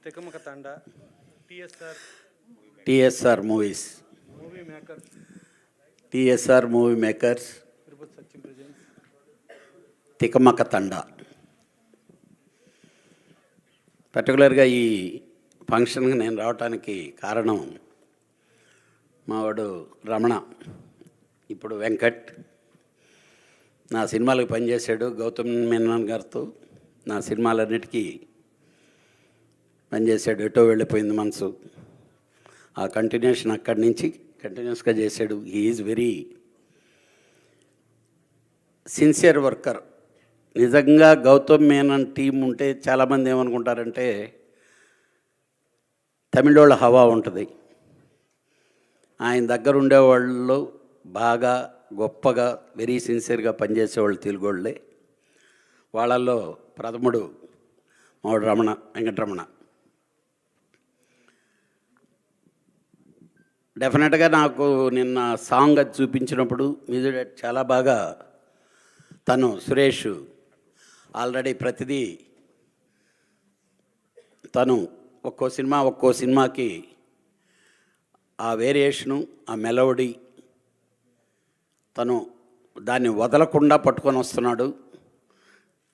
తెకమక Thanda, TSR movies, movie makers, TSR movie makers, Tirupati Satyam presence, Tikamaka Thanda. పర్టికులర్గా ఈ ఫంక్షన్కి నేను రావడానికి కారణం మావాడు రమణ, ఇప్పుడు వెంకట్, నా సినిమాలకు పనిచేశాడు. గౌతమ్ మేనన్ గారితో నా సినిమాలన్నిటికీ పనిచేశాడు. ఎటో వెళ్ళిపోయింది మనసు. ఆ కంటిన్యూషన్ అక్కడి నుంచి కంటిన్యూస్గా చేశాడు. He is very sincere worker. నిజంగా గౌతమ్ మేనన్ టీం ఉంటే చాలామంది ఏమనుకుంటారంటే తమిళోళ్ళ హవా ఉంటుంది. ఆయన దగ్గర ఉండేవాళ్ళు బాగా గొప్పగా వెరీ సిన్సియర్గా పనిచేసేవాళ్ళు తెలుగోళ్ళే. వాళ్ళల్లో ప్రథముడు మావాడు రమణ, వెంకటరమణ. డెఫినెట్గా నాకు నిన్న సాంగ్ అది చూపించినప్పుడు మ్యూజిక్ చాలా బాగా తను సురేష్ ఆల్రెడీ ప్రతిదీ తను ఒక్కో సినిమాకి ఆ వేరియేషను, ఆ మెలోడీ తను దాన్ని వదలకుండా పట్టుకొని వస్తున్నాడు.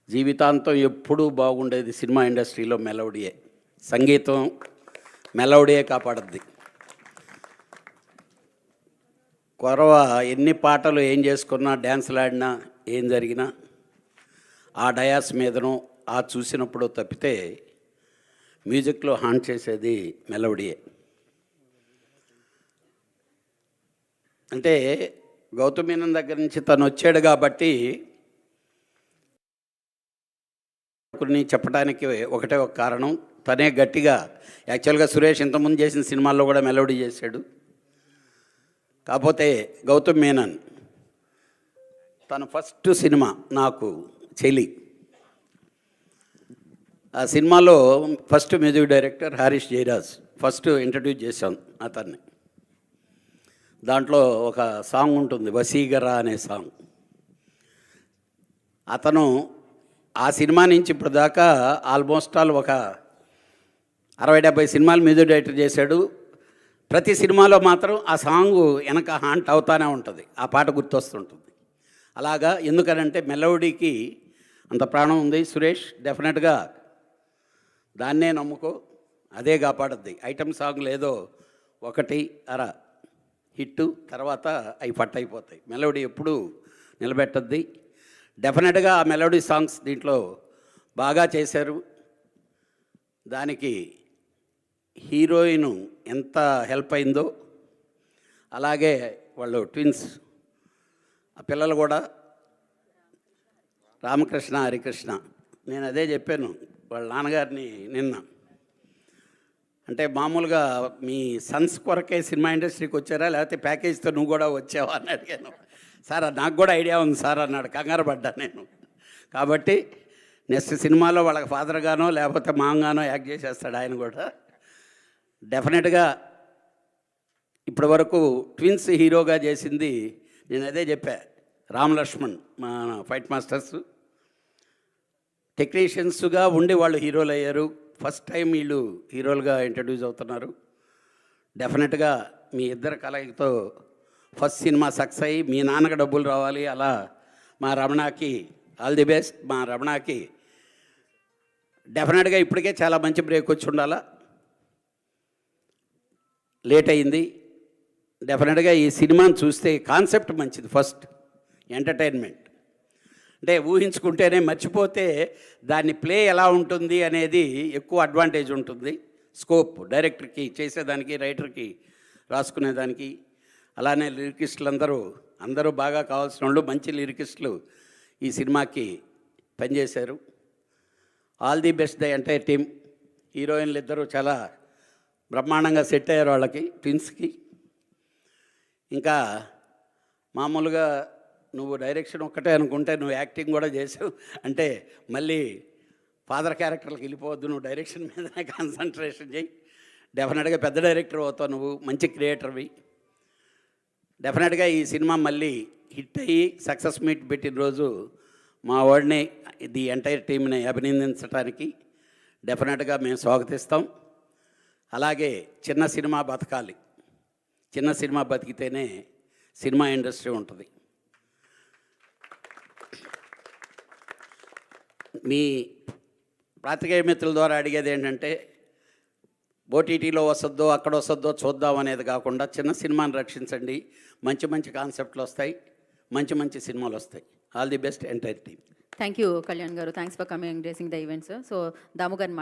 జీవితాంతం ఎప్పుడూ బాగుండేది సినిమా ఇండస్ట్రీలో మెలోడీయే. సంగీతం మెలోడీయే కాపాడుద్ది. కొరవ ఎన్ని పాటలు ఏం చేసుకున్నా, డ్యాన్సులు ఆడినా, ఏం జరిగినా ఆ డయాస్ మీదనో ఆ చూసినప్పుడు తప్పితే మ్యూజిక్లో హాంట్ చేసేది మెలోడీయే. అంటే గౌతమ్ మేనన్ దగ్గర నుంచి తను వచ్చాడు కాబట్టి కొన్ని చెప్పడానికి ఒకటే ఒక కారణం, తనే గట్టిగా. యాక్చువల్గా సురేష్ ఇంతకుముందు చేసిన సినిమాల్లో కూడా మెలోడీ చేశాడు. కాకపోతే గౌతమ్ మేనన్ తన ఫస్ట్ సినిమా నాకు చెలి, ఆ సినిమాలో first music director Haris Jayaraj. First introduce చేశాం అతన్ని. దాంట్లో ఒక సాంగ్ ఉంటుంది, వసీగరా అనే సాంగ్. అతను ఆ సినిమా నుంచి ఇప్పుడు దాకా ఆల్మోస్ట్ ఆల్ ఒక 60-70 సినిమాలు మ్యూజిక్ డైరెక్టర్ చేశాడు. ప్రతి సినిమాలో మాత్రం ఆ సాంగ్ వెనక హాంట్ అవుతానే ఉంటుంది, ఆ పాట గుర్తొస్తుంటుంది. అలాగా ఎందుకనంటే మెలోడీకి అంత ప్రాణం ఉంది. సురేష్ డెఫినెట్గా దాన్నే నమ్ముకో, అదే కాపాడుద్ది. ఐటమ్ సాంగ్ లేదో ఒకటి అర హిట్టు, తర్వాత అవి ఫట్ అయిపోతాయి. మెలోడీ ఎప్పుడూ నిలబెట్టద్ది. డెఫినెట్గా ఆ మెలోడీ సాంగ్స్ దీంట్లో బాగా చేశారు. దానికి హీరోయిన్ ఎంత హెల్ప్ అయిందో, అలాగే వాళ్ళు ట్విన్స్ ఆ పిల్లలు కూడా రామకృష్ణ, హరికృష్ణ. నేను అదే చెప్పాను వాళ్ళ నాన్నగారిని నిన్న. అంటే మామూలుగా మీ సన్స్ కొరకే సినిమా ఇండస్ట్రీకి వచ్చారా, లేకపోతే ప్యాకేజ్తో నువ్వు కూడా వచ్చావా అని అడిగాను. సార్ నాకు కూడా ఐడియా ఉంది సార్ అన్నాడు. కంగారు పడ్డా నేను. కాబట్టి నెక్స్ట్ సినిమాలో వాళ్ళకి ఫాదర్గానో లేకపోతే మామగానో యాక్ట్ చేసేస్తాడు ఆయన కూడా. డెఫినెట్గా ఇప్పటి వరకు ట్విన్స్ హీరోగా చేసింది నేను అదే చెప్పా, రామ్ లక్ష్మణ్ మా ఫైట్ మాస్టర్స్. టెక్నీషియన్స్గా ఉండి వాళ్ళు హీరోలు అయ్యారు. ఫస్ట్ టైం వీళ్ళు హీరోలుగా ఇంట్రడ్యూస్ అవుతున్నారు. డెఫినెట్గా మీ ఇద్దరు కలయికతో ఫస్ట్ సినిమా సక్సెస్ అయ్యి మీ నాన్నకి డబ్బులు రావాలి. అలా మా రమణకి ఆల్ ది బెస్ట్. మా రమణకి డెఫినెట్గా ఇప్పటికే చాలా మంచి బ్రేక్ వచ్చి ఉండాలా, లేట్ అయింది. డెఫినెట్గా ఈ సినిమాని చూస్తే కాన్సెప్ట్ మంచిది. ఫస్ట్ ఎంటర్టైన్మెంట్ అంటే ఊహించుకుంటేనే, మర్చిపోతే దాన్ని ప్లే ఎలా ఉంటుంది అనేది ఎక్కువ అడ్వాంటేజ్ ఉంటుంది. స్కోప్ డైరెక్టర్కి చేసేదానికి, రైటర్కి రాసుకునేదానికి. అలానే లిరికిస్టులు అందరూ బాగా కావాల్సిన వాళ్ళు, మంచి లిరికిస్టులు ఈ సినిమాకి పనిచేశారు. All the best the entire team. హీరోయిన్లు ఇద్దరు చాలా బ్రహ్మాండంగా సెట్ అయ్యారు వాళ్ళకి, ట్విన్స్కి. ఇంకా మామూలుగా నువ్వు డైరెక్షన్ ఒక్కటే అనుకుంటే నువ్వు యాక్టింగ్ కూడా చేసావు అంటే మళ్ళీ ఫాదర్ క్యారెక్టర్లకు వెళ్ళిపోవద్దు, నువ్వు డైరెక్షన్ మీదనే కాన్సన్ట్రేషన్ చేయి. డెఫినెట్గా పెద్ద డైరెక్టర్ అవుతావు, నువ్వు మంచి క్రియేటర్వి. డెఫినెట్గా ఈ సినిమా మళ్ళీ హిట్ అయ్యి సక్సెస్ మీట్ పెట్టిన రోజు మా వాడిని, ది ఎంటైర్ టీమ్ని అభినందించడానికి డెఫినెట్గా మేము స్వాగతిస్తాం. అలాగే చిన్న సినిమా బతకాలి. చిన్న సినిమా బతికితేనే సినిమా ఇండస్ట్రీ ఉంటుంది. మీ పాత్రికేయ మిత్రుల ద్వారా అడిగేది ఏంటంటే, ఓటీటీలో వస్తుందో అక్కడ వస్తుందో చూద్దాం అనేది కాకుండా చిన్న సినిమాని రక్షించండి. మంచి మంచి కాన్సెప్ట్లు వస్తాయి, మంచి మంచి సినిమాలు వస్తాయి. All the best entire team. Thank you Kalyan garu. Thanks for coming, gracing the event sir. So Damu గారిని